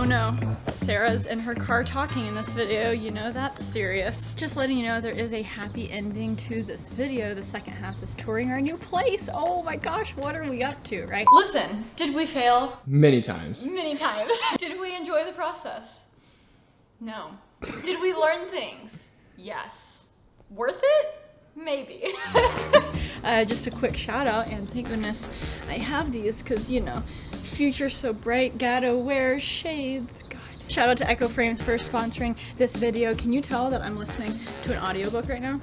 no, Sarah's in her car talking in this video. You know that's serious. Just letting you know there is a happy ending to this video. The second half is touring our new place. Oh my gosh, what are we up to, right? Listen, did we fail? Many times. Many times. Did we enjoy the process? No. Did we learn things? Yes. Worth it? Maybe. Just a quick shout out, and thank goodness I have these because, you know, future's so bright, gotta wear shades. God. Shout out to Echo Frames for sponsoring this video. Can you tell that I'm listening to an audiobook right now?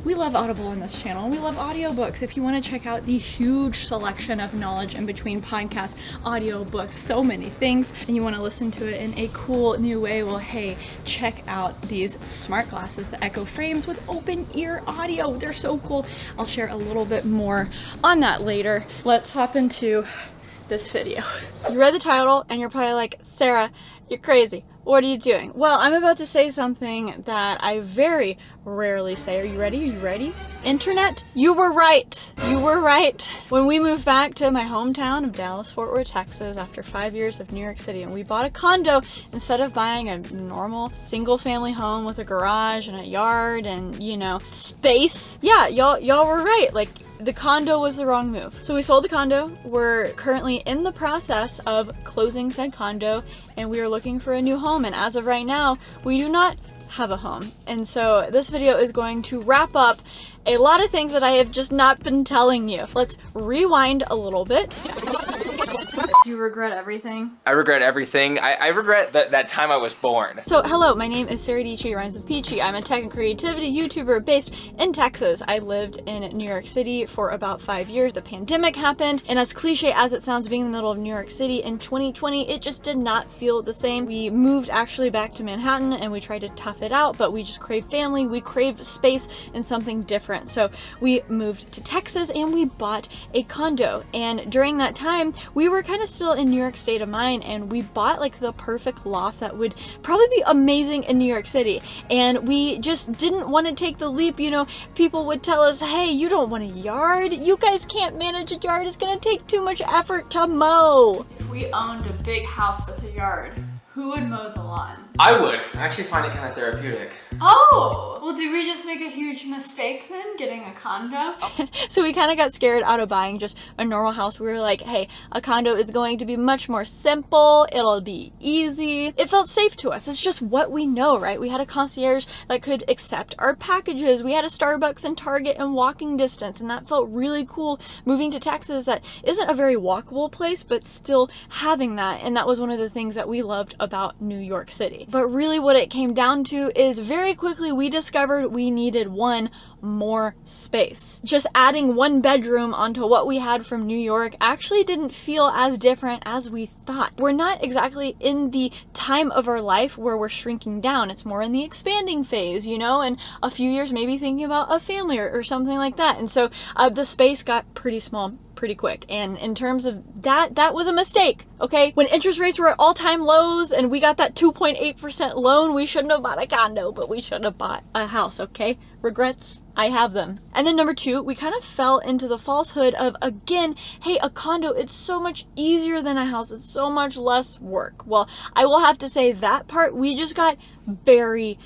We love Audible on this channel. We love audiobooks. If you want to check out the huge selection of knowledge in between podcasts, audiobooks, so many things, and you want to listen to it in a cool new way, well, hey, check out these smart glasses, the Echo Frames with open ear audio. They're so cool. I'll share a little bit more on that later. Let's hop into this video. You read the title and you're probably like, Sarah, you're crazy. What are you doing? Well, I'm about to say something that I very rarely say. Are you ready? Are you ready? Internet, you were right. You were right. When we moved back to my hometown of Dallas-Fort Worth, Texas, after 5 years of New York City, and we bought a condo instead of buying a normal single-family home with a garage and a yard and, you know, space. Yeah, y'all were right. Like, the condo was the wrong move. So we sold the condo. We're currently in the process of closing said condo, and we are looking for a new home. And as of right now, we do not have a home. And so this video is going to wrap up a lot of things that I have just not been telling you. Let's rewind a little bit. Do you regret everything? I regret everything. I regret that time I was born. So hello, my name is Sara Dietschy, rhymes with Peachy. I'm a tech and creativity YouTuber based in Texas. I lived in New York City for about 5 years. The pandemic happened, and as cliche as it sounds, being in the middle of New York City in 2020, it just did not feel the same. We moved actually back to Manhattan and we tried to tough it out, but we just craved family, we craved space and something different. So we moved to Texas and we bought a condo. And during that time, we were kind of still in New York state of mind, and we bought like the perfect loft that would probably be amazing in New York City. And we just didn't want to take the leap. You know, people would tell us, hey, you don't want a yard, you guys can't manage a yard, it's gonna take too much effort to mow. If we owned a big house with a yard, who would mow the lawn? I would. I actually find it kind of therapeutic. Oh! Well, did we just make a huge mistake then, getting a condo? So we kind of got scared out of buying just a normal house. We were like, hey, a condo is going to be much more simple, it'll be easy. It felt safe to us. It's just what we know, right? We had a concierge that could accept our packages. We had a Starbucks and Target in walking distance, and that felt really cool. Moving to Texas, that isn't a very walkable place, but still having that. And that was one of the things that we loved about New York City. But really what it came down to is very quickly we discovered we needed one more space. Just adding one bedroom onto what we had from New York actually didn't feel as different as we thought. We're not exactly in the time of our life where we're shrinking down. It's more in the expanding phase, you know, and a few years maybe thinking about a family or something like that. And so the space got pretty small pretty quick. And in terms of that was a mistake, okay? When interest rates were at all-time lows and we got that 2.8% loan, we shouldn't have bought a condo, but we should have bought a house, okay? Regrets, I have them. And then number two, we kind of fell into the falsehood of, again, hey, a condo, it's so much easier than a house, it's so much less work. Well, I will have to say that part, we just got very,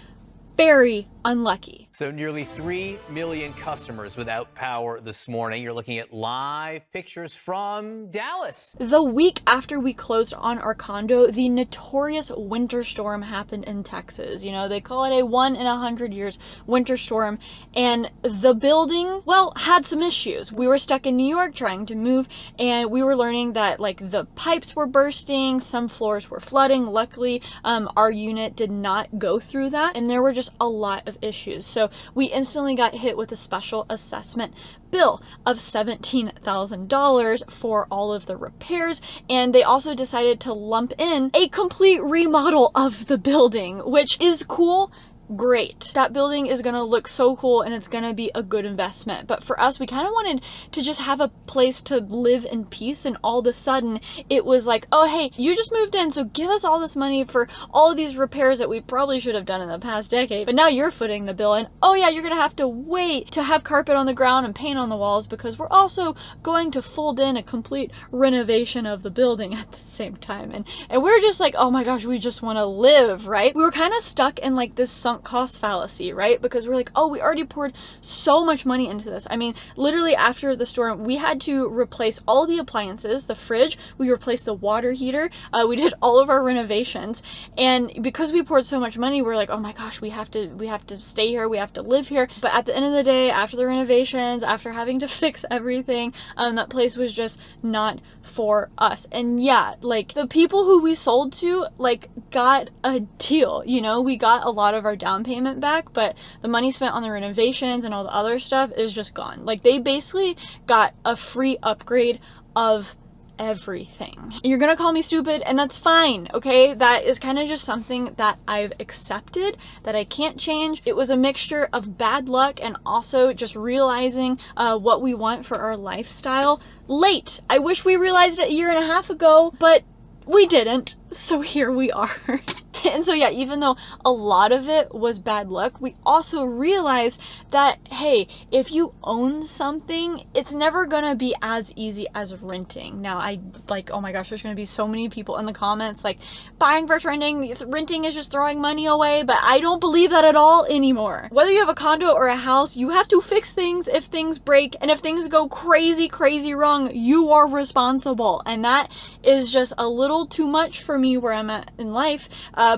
very unlucky. So nearly 3 million customers without power this morning. You're looking at live pictures from Dallas. The week after we closed on our condo, the notorious winter storm happened in Texas. You know, they call it a 1 in 100 years winter storm. And the building, well, had some issues. We were stuck in New York trying to move, and we were learning that like the pipes were bursting, some floors were flooding. Luckily, our unit did not go through that, and there were just a lot of issues. So we instantly got hit with a special assessment bill of $17,000 for all of the repairs, and they also decided to lump in a complete remodel of the building, which is cool great. That building is gonna look so cool and it's gonna be a good investment. But for us, we kind of wanted to just have a place to live in peace, and all of a sudden it was like, oh hey, you just moved in, so give us all this money for all of these repairs that we probably should have done in the past decade, but now you're footing the bill, and oh yeah, you're gonna have to wait to have carpet on the ground and paint on the walls because we're also going to fold in a complete renovation of the building at the same time. And we're just like, oh my gosh, we just want to live, right? We were kind of stuck in like this sunk cost fallacy, right? Because we're like, oh, we already poured so much money into this. I mean, literally after the storm, we had to replace all the appliances, the fridge, we replaced the water heater, we did all of our renovations, and because we poured so much money, we're like, oh my gosh, we have to stay here, we have to live here. But at the end of the day, after the renovations, after having to fix everything, that place was just not for us. And yeah, like the people who we sold to like got a deal, you know, we got a lot of our down payment back, but the money spent on the renovations and all the other stuff is just gone. Like they basically got a free upgrade of everything. You're gonna call me stupid, and that's fine, okay? That is kind of just something that I've accepted, that I can't change. It was a mixture of bad luck and also just realizing what we want for our lifestyle late. I wish we realized it a year and a half ago, but we didn't, so here we are. And so yeah, even though a lot of it was bad luck, we also realized that, hey, if you own something, it's never gonna be as easy as renting. Now, I like, oh my gosh, there's gonna be so many people in the comments like, buying versus renting is just throwing money away, but I don't believe that at all anymore. Whether you have a condo or a house, you have to fix things if things break, and if things go crazy wrong, you are responsible. And that is just a little too much for me where I'm at in life,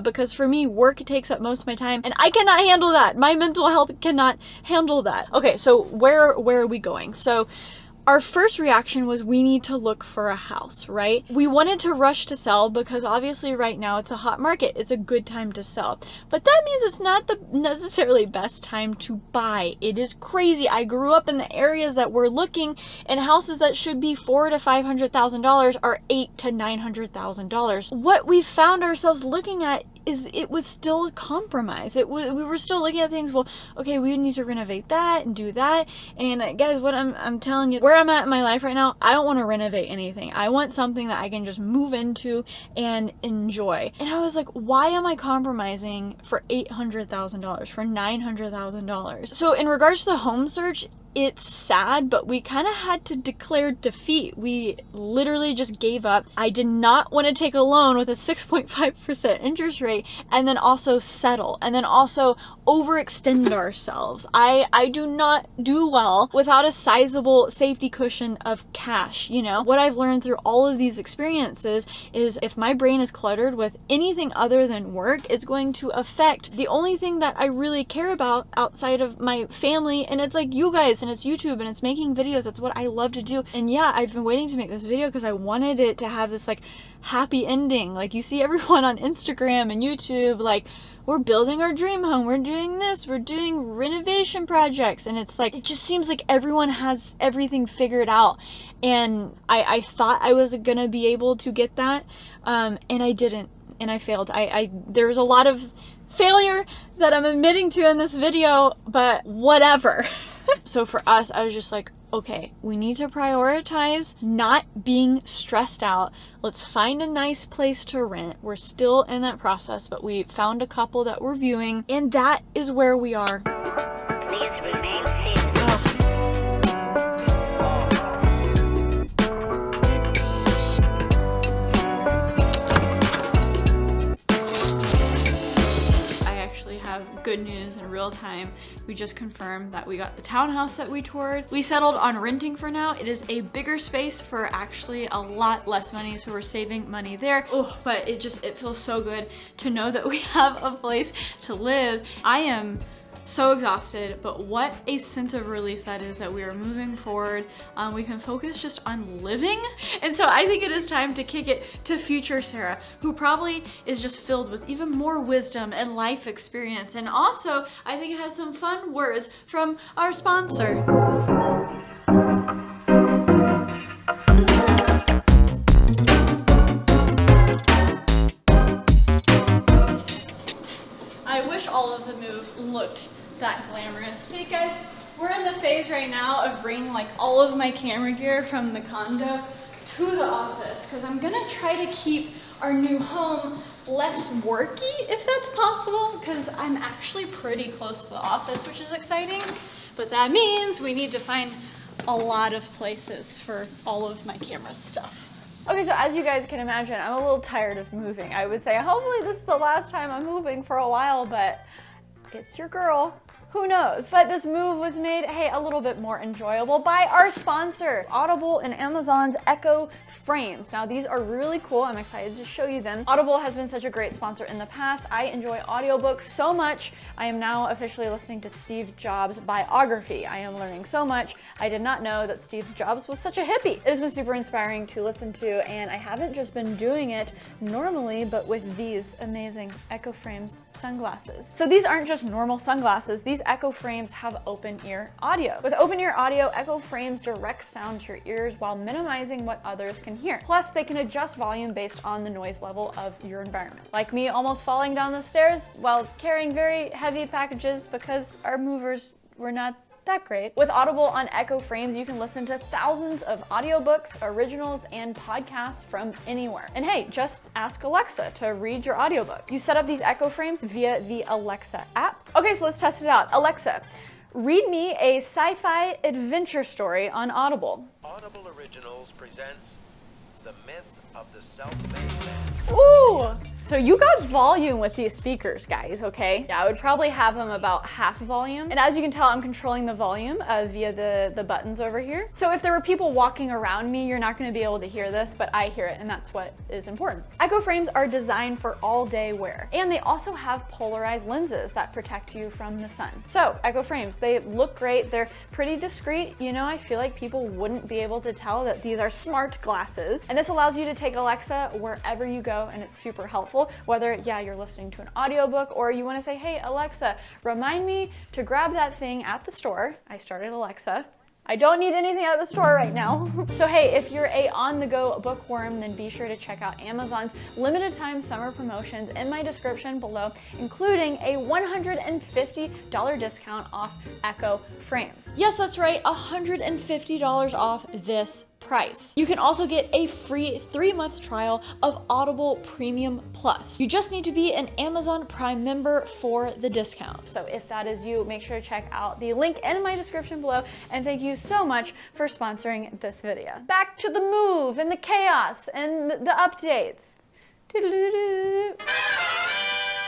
because for me, work takes up most of my time, and I cannot handle that. My mental health cannot handle that. Okay, so where are we going? So our first reaction was we need to look for a house, right? We wanted to rush to sell because obviously right now it's a hot market. It's a good time to sell. But that means it's not the necessarily best time to buy. It is crazy. I grew up in the areas that we're looking, and houses that should be $400,000 to $500,000 are $800,000 to $900,000. What we found ourselves looking at is it was still a compromise. We were still looking at things, well, okay, we need to renovate that and do that. And guys, what I'm telling you, where I'm at in my life right now, I don't want to renovate anything. I want something that I can just move into and enjoy. And I was like, why am I compromising for $800,000, for $900,000? So in regards to the home search, it's sad, but we kind of had to declare defeat. We literally just gave up. I did not want to take a loan with a 6.5% interest rate and then also settle and then also overextend ourselves. I do not do well without a sizable safety cushion of cash. You know, what I've learned through all of these experiences is if my brain is cluttered with anything other than work, it's going to affect the only thing that I really care about outside of my family, and it's like you guys, and it's YouTube, and it's making videos. That's what I love to do. And yeah, I've been waiting to make this video because I wanted it to have this like happy ending. Like you see everyone on Instagram and YouTube, like, we're building our dream home, we're doing this, we're doing renovation projects, and it's like, it just seems like everyone has everything figured out. And I thought I was gonna be able to get that, and I didn't, and I failed. There was a lot of failure that I'm admitting to in this video, but whatever. So for us, I was just like, okay, we need to prioritize not being stressed out. Let's find a nice place to rent. We're still in that process, but we found a couple that we're viewing, and that is where we are. Please remain seated. Good news in real time. We just confirmed that we got the townhouse that we toured. We settled on renting for now. It is a bigger space for actually a lot less money, so we're saving money there. Oh, but it feels so good to know that we have a place to live. I am so exhausted, but what a sense of relief that is that we are moving forward. We can focus just on living. And so I think it is time to kick it to future Sarah, who probably is just filled with even more wisdom and life experience. And also, I think it has some fun words from our sponsor. all of the move looked that glamorous. See guys, we're in the phase right now of bringing like all of my camera gear from the condo to the office because I'm gonna try to keep our new home less worky if that's possible, because I'm actually pretty close to the office, which is exciting, but that means we need to find a lot of places for all of my camera stuff. Okay, so as you guys can imagine, I'm a little tired of moving. I would say hopefully this is the last time I'm moving for a while, but it's your girl. Who knows? But this move was made, hey, a little bit more enjoyable by our sponsor, Audible and Amazon's Echo Frames. Now these are really cool. I'm excited to show you them. Audible has been such a great sponsor in the past. I enjoy audiobooks so much. I am now officially listening to Steve Jobs' biography. I am learning so much. I did not know that Steve Jobs was such a hippie. It has been super inspiring to listen to, and I haven't just been doing it normally, but with these amazing Echo Frames sunglasses. So these aren't just normal sunglasses. These Echo Frames have open ear audio. With open ear audio, Echo Frames direct sound to your ears while minimizing what others can hear. Plus, they can adjust volume based on the noise level of your environment. Like me almost falling down the stairs while carrying very heavy packages because our movers were not that great. With Audible on Echo Frames, you can listen to thousands of audiobooks, originals, and podcasts from anywhere. And hey, just ask Alexa to read your audiobook. You set up these Echo Frames via the Alexa app. Okay, so let's test it out. Alexa, read me a sci-fi adventure story on Audible. Audible Originals presents The Myth of the Self-Made Man. Ooh! So you got volume with these speakers, guys, okay? Yeah, I would probably have them about half volume. And as you can tell, I'm controlling the volume via the buttons over here. So if there were people walking around me, you're not gonna be able to hear this, but I hear it, and that's what is important. Echo Frames are designed for all day wear. And they also have polarized lenses that protect you from the sun. So Echo Frames, they look great. They're pretty discreet. You know, I feel like people wouldn't be able to tell that these are smart glasses. And this allows you to take Alexa wherever you go, and it's super helpful. Whether, yeah, you're listening to an audiobook or you want to say, hey, Alexa, remind me to grab that thing at the store. I started Alexa. I don't need anything at the store right now. So hey, if you're a on-the-go bookworm, then be sure to check out Amazon's limited time summer promotions in my description below, including a $150 discount off Echo Frames. Yes, that's right, $150 off this price. You can also get a free 3-month trial of Audible Premium Plus. You just need to be an Amazon Prime member for the discount. So if that is you, make sure to check out the link in my description below, and thank you so much for sponsoring this video. Back to the move and the chaos and the updates.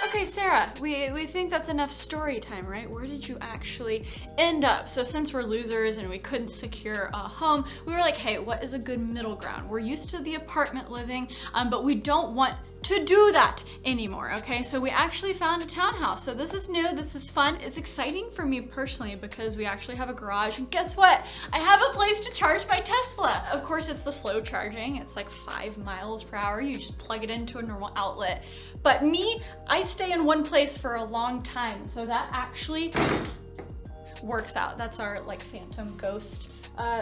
Okay, Sarah, we think that's enough story time, right? Where did you actually end up? So since we're losers and we couldn't secure a home, we were like, hey, what is a good middle ground? We're used to the apartment living, but we don't want to do that anymore, okay? So we actually found a townhouse. So this is new, this is fun. It's exciting for me personally because we actually have a garage, and guess what? I have a place to charge my Tesla. Of course, it's the slow charging. It's like 5 miles per hour. You just plug it into a normal outlet. But me, I stay in one place for a long time. So that actually works out. That's our like phantom ghost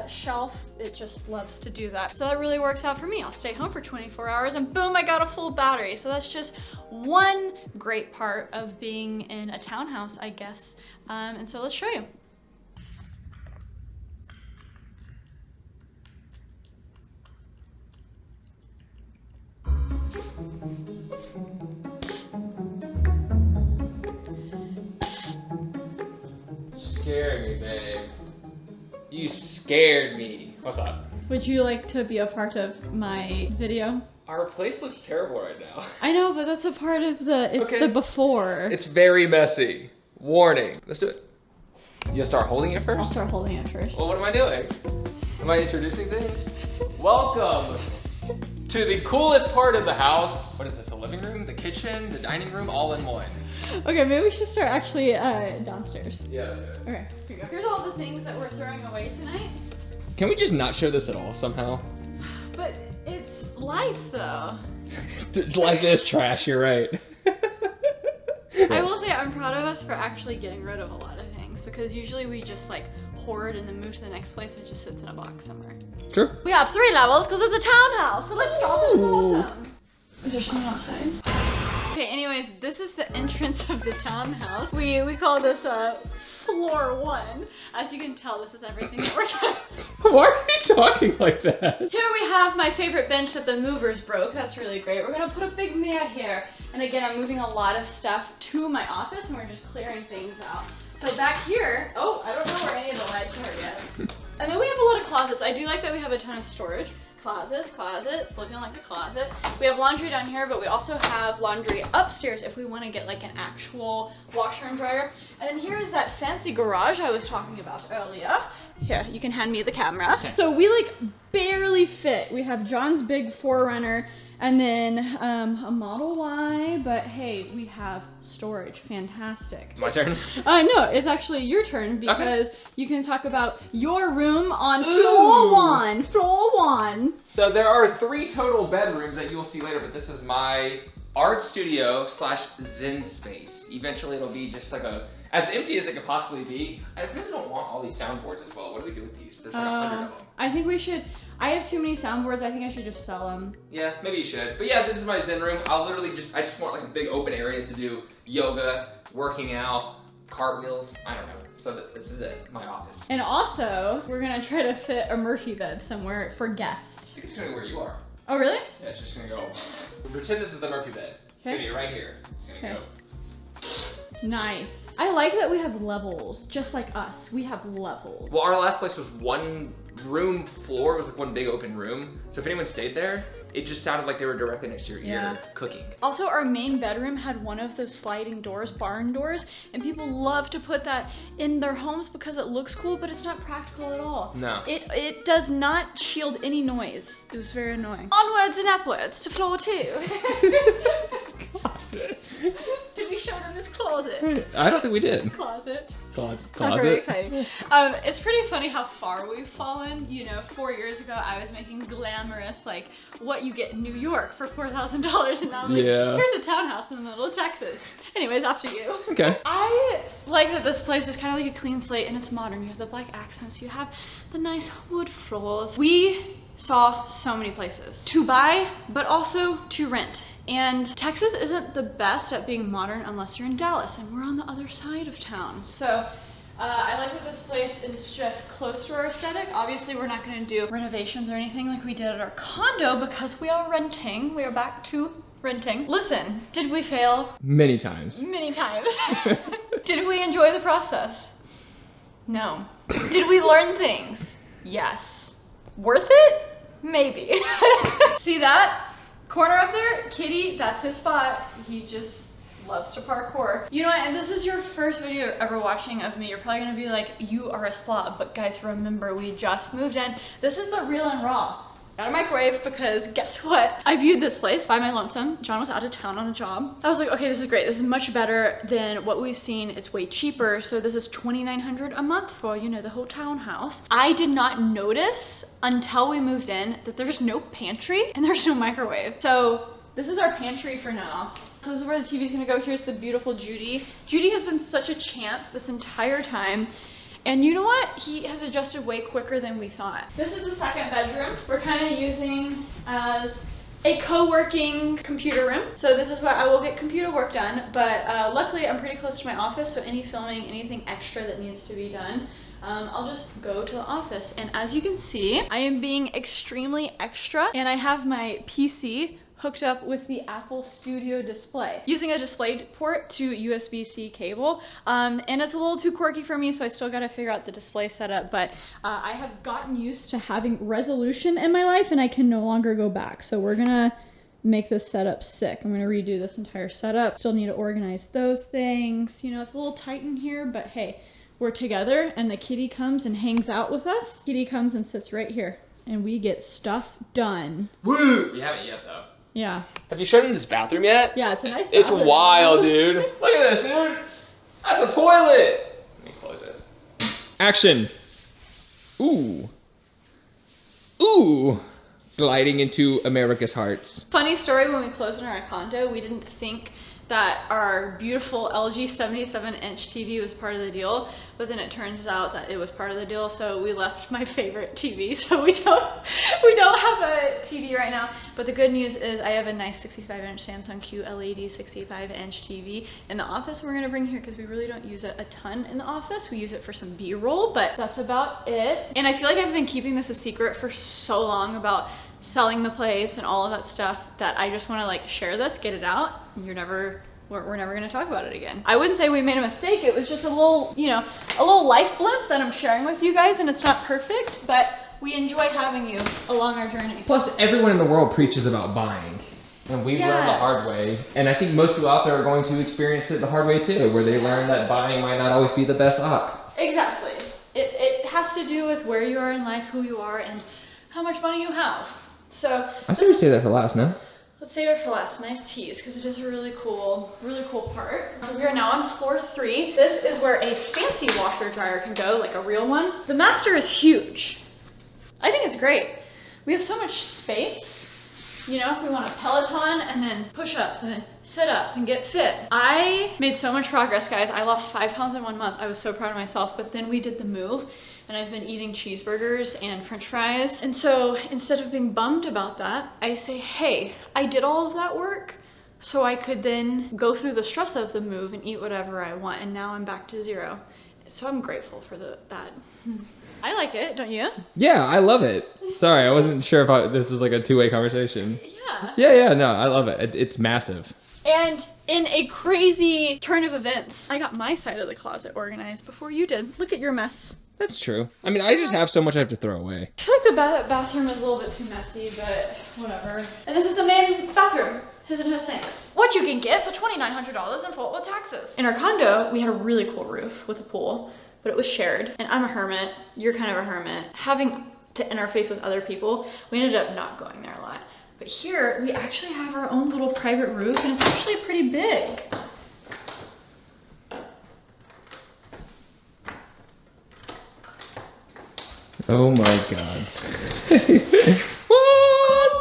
shelf. It just loves to do that. So that really works out for me. I'll stay home for 24 hours and boom, I got a full battery. So that's just one great part of being in a townhouse, I guess. And so let's show you. Scared me, babe. You scared me. What's up? Would you like to be a part of my video? Our place looks terrible right now. I know, but that's a part of the before. It's very messy. Warning. Let's do it. You'll start holding it first? I'll start holding it first. Well, what am I doing? Am I introducing things? Welcome to the coolest part of the house. What is this, the living room, the kitchen, the dining room, all in one? Okay, maybe we should start actually downstairs. Yeah. Okay, here you go. Here's all the things that we're throwing away tonight. Can we just not show this at all somehow? But it's life though. Life is trash, you're right. I will say I'm proud of us for actually getting rid of a lot of things, because usually we just like hoard and then move to the next place and it just sits in a box somewhere. True. We have 3 levels because it's a townhouse, so let's start at the bottom. Is there someone outside? Okay, anyways, this is the entrance of the townhouse. We call this floor 1. As you can tell, this is everything that we're getting. Why are you talking like that? Here we have my favorite bench that the movers broke. That's really great. We're gonna put a big mirror here. And again, I'm moving a lot of stuff to my office and we're just clearing things out. So back here, oh, I don't know where any of the lights are yet. And then we have a lot of closets. I do like that we have a ton of storage. Closets, looking like a closet. We have laundry down here, but we also have laundry upstairs if we want to get like an actual washer and dryer. And then here is that fancy garage I was talking about earlier. Here, you can hand me the camera. Okay. So we like barely fit. We have John's big 4Runner and then a Model Y, but hey, we have storage. Fantastic. My turn? No, it's actually your turn because you can talk about your room on floor 1. Floor 1. So there are 3 total bedrooms that you will see later, but this is my art studio / Zen space. Eventually it'll be just like as empty as it could possibly be. I really don't want all these soundboards as well. What do we do with these? There's like 100 of them. I think we should, I have too many soundboards. I think I should just sell them. Yeah, maybe you should. But yeah, this is my Zen room. I'll literally I just want like a big open area to do yoga, working out, cartwheels, I don't know. So this is it, my office. And also, we're gonna try to fit a Murphy bed somewhere for guests. I think it's gonna be where you are. Oh, really? Yeah, it's just gonna go. Pretend this is the Murphy bed. It's gonna be right here. It's gonna go. Nice. I like that we have levels, just like us. We have levels. Well, our last place was 1 room floor. It was like 1 big open room. So if anyone stayed there, it just sounded like they were directly next to your ear cooking. Also, our main bedroom had one of those sliding doors, barn doors, and people love to put that in their homes because it looks cool, but it's not practical at all. No. It does not shield any noise. It was very annoying. Onwards and upwards to floor 2. Did we show them this closet? I don't think we did. Closet. Closet. It's not very exciting. It's pretty funny how far we've fallen. You know, 4 years ago, I was making glamorous, like, what you get in New York for $4,000, and now I'm like, here's a townhouse in the middle of Texas. Anyways, after you. Okay. I like that this place is kind of like a clean slate, and it's modern. You have the black accents, you have the nice wood floors. We saw so many places to buy, but also to rent. And Texas isn't the best at being modern unless you're in Dallas, and we're on the other side of town. So I like that this place is just close to our aesthetic. Obviously, we're not gonna do renovations or anything like we did at our condo because we are renting. We are back to renting. Listen, did we fail? Many times. Many times. Did we enjoy the process? No. Did we learn things? Yes. Worth it? Maybe. See that? Corner up there, Kitty, that's his spot. He just loves to parkour. You know what, and this is your first video you're ever watching of me. You're probably gonna be like, you are a slob, but guys, remember, we just moved in. This is the real and raw. Got a microwave because guess what? I viewed this place by my lonesome. John was out of town on a job. I was like, okay, this is great. This is much better than what we've seen. It's way cheaper. So this is $2,900 a month for, you know, the whole townhouse. I did not notice until we moved in that there's no pantry and there's no microwave. So this is our pantry for now. So this is where the TV's gonna go. Here's the beautiful Judy. Judy has been such a champ this entire time. And you know what? He has adjusted way quicker than we thought. This is the second bedroom. We're kind of using as a co-working computer room. So this is where I will get computer work done. But luckily I'm pretty close to my office. So any filming, anything extra that needs to be done, I'll just go to the office. And as you can see, I am being extremely extra. And I have my PC hooked up with the Apple Studio display using a display port to USB-C cable. And it's a little too quirky for me, so I still gotta figure out the display setup, but I have gotten used to having resolution in my life and I can no longer go back. So we're gonna make this setup sick. I'm gonna redo this entire setup. Still need to organize those things. You know, it's a little tight in here, but hey, we're together and the kitty comes and hangs out with us. Kitty comes and sits right here and we get stuff done. Woo! We haven't yet though. Yeah. Have you shown him this bathroom yet? Yeah, it's a nice bathroom. It's wild, dude. Look at this, dude. That's a toilet. Let me close it. Action. Ooh. Ooh. Gliding into America's hearts. Funny story, when we closed on our condo, we didn't think that our beautiful LG 77-inch TV was part of the deal, but then it turns out that it was part of the deal, so we left my favorite TV, so we don't have a TV right now. But the good news is I have a nice 65-inch Samsung QLED 65-inch TV in the office, and we're gonna bring here because we really don't use it a ton in the office. We use it for some B-roll, but that's about it. And I feel like I've been keeping this a secret for so long about selling the place and all of that stuff that I just want to like share this, get it out. We're never going to talk about it again. I wouldn't say we made a mistake. It was just a little, you know, a little life blimp that I'm sharing with you guys, and it's not perfect, but we enjoy having you along our journey. Plus, everyone in the world preaches about buying. And we've learned the hard way. And I think most people out there are going to experience it the hard way too, where they learn that buying might not always be the best op. Exactly. It has to do with where you are in life, who you are, and how much money you have. So I say we say that for last, no? Let's save it for last. Nice tease, because it is a really cool part. So we are now on floor 3. This is where a fancy washer dryer can go, like a real one. The master is huge. I think it's great. We have so much space. You know, if we want a Peloton and then push-ups and then sit-ups and get fit. I made so much progress, guys. I lost 5 pounds in 1 month. I was so proud of myself, but then we did the move and I've been eating cheeseburgers and french fries. And so instead of being bummed about that, I say, hey, I did all of that work so I could then go through the stress of the move and eat whatever I want. And now I'm back to 0. So I'm grateful for that. I like it, don't you? Yeah, I love it. Sorry, I wasn't sure if this was like a two-way conversation. Yeah. Yeah, no, I love it. It's massive. And in a crazy turn of events, I got my side of the closet organized before you did. Look at your mess. That's true. I mean, I just have so much I have to throw away. I feel like the bathroom is a little bit too messy, but whatever. And this is the main bathroom. His and her sinks. What you can get for $2,900 in full with taxes. In our condo, we had a really cool roof with a pool, but it was shared. And I'm a hermit. You're kind of a hermit. Having to interface with other people, we ended up not going there a lot. But here, we actually have our own little private roof, and it's actually pretty big. Oh my god. What?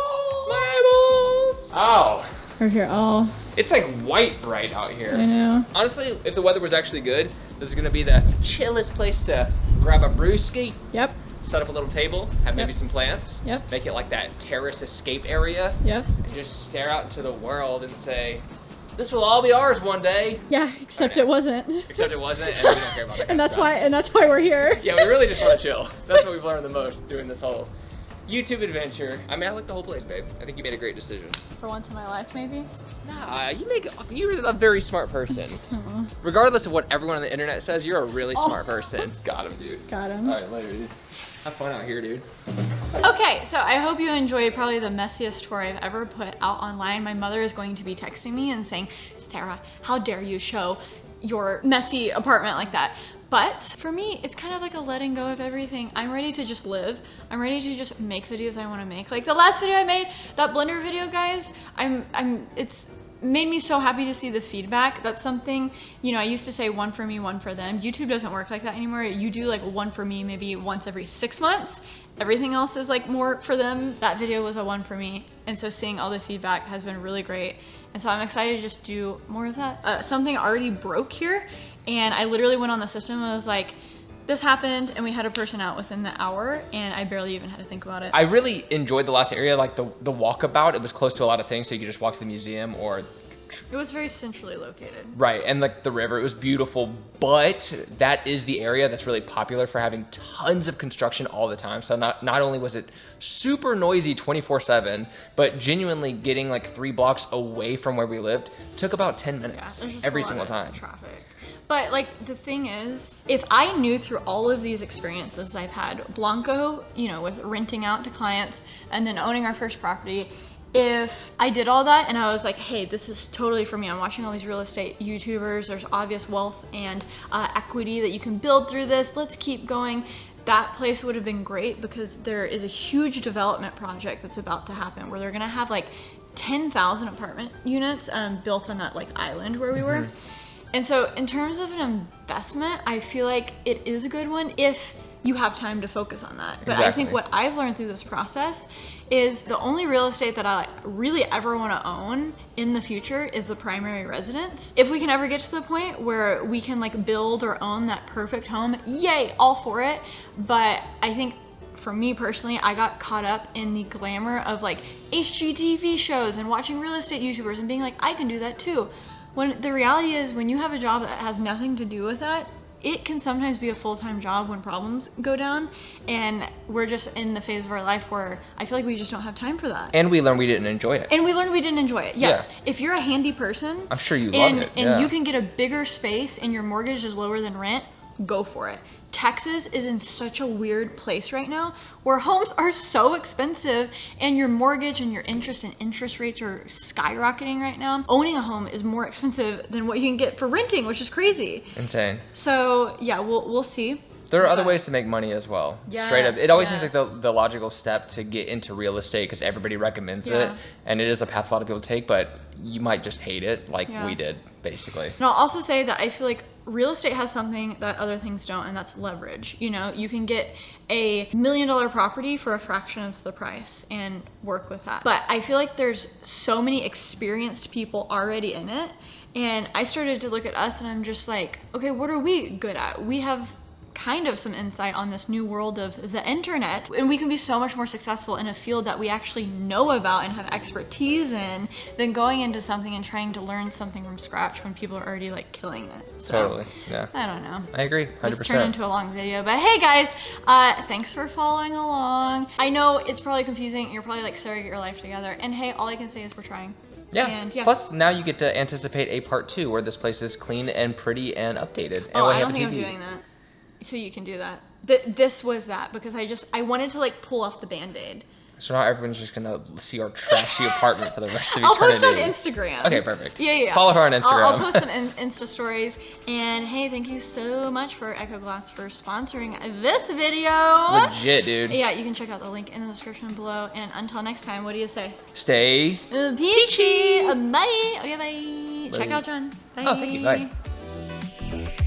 Marbles! Oh. We're here all. It's like white bright out here. I know. Honestly, if the weather was actually good, this is gonna be the chillest place to grab a brewski. Yep. Set up a little table, have maybe some plants. Yep. Make it like that terrace escape area. Yep. And just stare out into the world and say, this will all be ours one day. Yeah, except it wasn't. Except it wasn't, and we don't care about that. And that's why we're here. Yeah, we really just want to chill. That's what we've learned the most doing this whole YouTube adventure. I mean, I like the whole place, babe. I think you made a great decision. For once in my life, maybe? Nah, you're a very smart person. Regardless of what everyone on the internet says, you're a really smart person. Got him, dude. Got him. All right, later, dude. Have fun out here, dude. Okay, so I hope you enjoyed probably the messiest story I've ever put out online. My mother is going to be texting me and saying, Sarah, how dare you show your messy apartment like that? But for me, it's kind of like a letting go of everything. I'm ready to just live. I'm ready to just make videos I want to make. Like the last video I made, that blender video, guys, it's made me so happy to see the feedback. That's something, you know, I used to say one for me, one for them. YouTube doesn't work like that anymore. You do like one for me maybe once every 6 months. Everything else is like more for them. That video was a one for me. And so seeing all the feedback has been really great. And so I'm excited to just do more of that. Something already broke here. And I literally went on the system and was like, this happened, and we had a person out within the hour, and I barely even had to think about it. I really enjoyed the last area, like the walkabout. It was close to a lot of things, so you could just walk to the museum or... It was very centrally located. Right, and like the river, it was beautiful, but that is the area that's really popular for having tons of construction all the time. So not only was it super noisy 24/7, but genuinely getting like 3 blocks away from where we lived took about 10 minutes every single time. Traffic. But like the thing is, if I knew through all of these experiences I've had, Blanco, you know, with renting out to clients and then owning our first property, if I did all that and I was like, hey, this is totally for me, I'm watching all these real estate YouTubers, there's obvious wealth and equity that you can build through this, let's keep going, that place would have been great because there is a huge development project that's about to happen where they're gonna have like 10,000 apartment units built on that like island where we were. And so in terms of an investment, I feel like it is a good one if you have time to focus on that. But I think what I've learned through this process is the only real estate that I really ever want to own in the future is the primary residence. If we can ever get to the point where we can like build or own that perfect home, yay, all for it. But I think for me personally, I got caught up in the glamour of like HGTV shows and watching real estate YouTubers and being like, I can do that too. When the reality is, when you have a job that has nothing to do with that, it can sometimes be a full-time job when problems go down, and we're just in the phase of our life where I feel like we just don't have time for that. And we learned we didn't enjoy it. Yes. Yeah. If you're a handy person, I'm sure you love it. And you can get a bigger space and your mortgage is lower than rent, go for it. Texas is in such a weird place right now where homes are so expensive and your mortgage and your interest rates are skyrocketing right now. Owning a home is more expensive than what you can get for renting, which is crazy. Insane. So yeah, we'll see. There are other ways to make money as well. Yes, straight up. It always seems like the logical step to get into real estate because everybody recommends it. And it is a path a lot of people take, but you might just hate it like we did, basically. And I'll also say that I feel like real estate has something that other things don't, and that's leverage. You know, you can get a $1 million property for a fraction of the price and work with that. But I feel like there's so many experienced people already in it. And I started to look at us and I'm just like, okay, what are we good at? We have kind of some insight on this new world of the internet, and we can be so much more successful in a field that we actually know about and have expertise in than going into something and trying to learn something from scratch when people are already like killing it. So, totally. Yeah. I don't know. I agree. 100%. This turned into a long video, but hey guys, thanks for following along. I know it's probably confusing. You're probably like, Sarah, get your life together. And hey, all I can say is we're trying. Yeah. And Plus, now you get to anticipate a part 2 where this place is clean and pretty and updated. And I don't think I'm doing that. So you can do that. This was that because I wanted to like pull off the Band-Aid. So now everyone's just gonna see our trashy apartment for the rest of eternity. I'll post on Instagram. Okay, perfect. Yeah. Follow her on Instagram. I'll post some Insta stories. And hey, thank you so much for Echo Glass for sponsoring this video. Legit, dude. Yeah, you can check out the link in the description below. And until next time, what do you say? Stay peachy. Bye. Okay, bye. Check out John. Bye. Oh, thank you. Bye.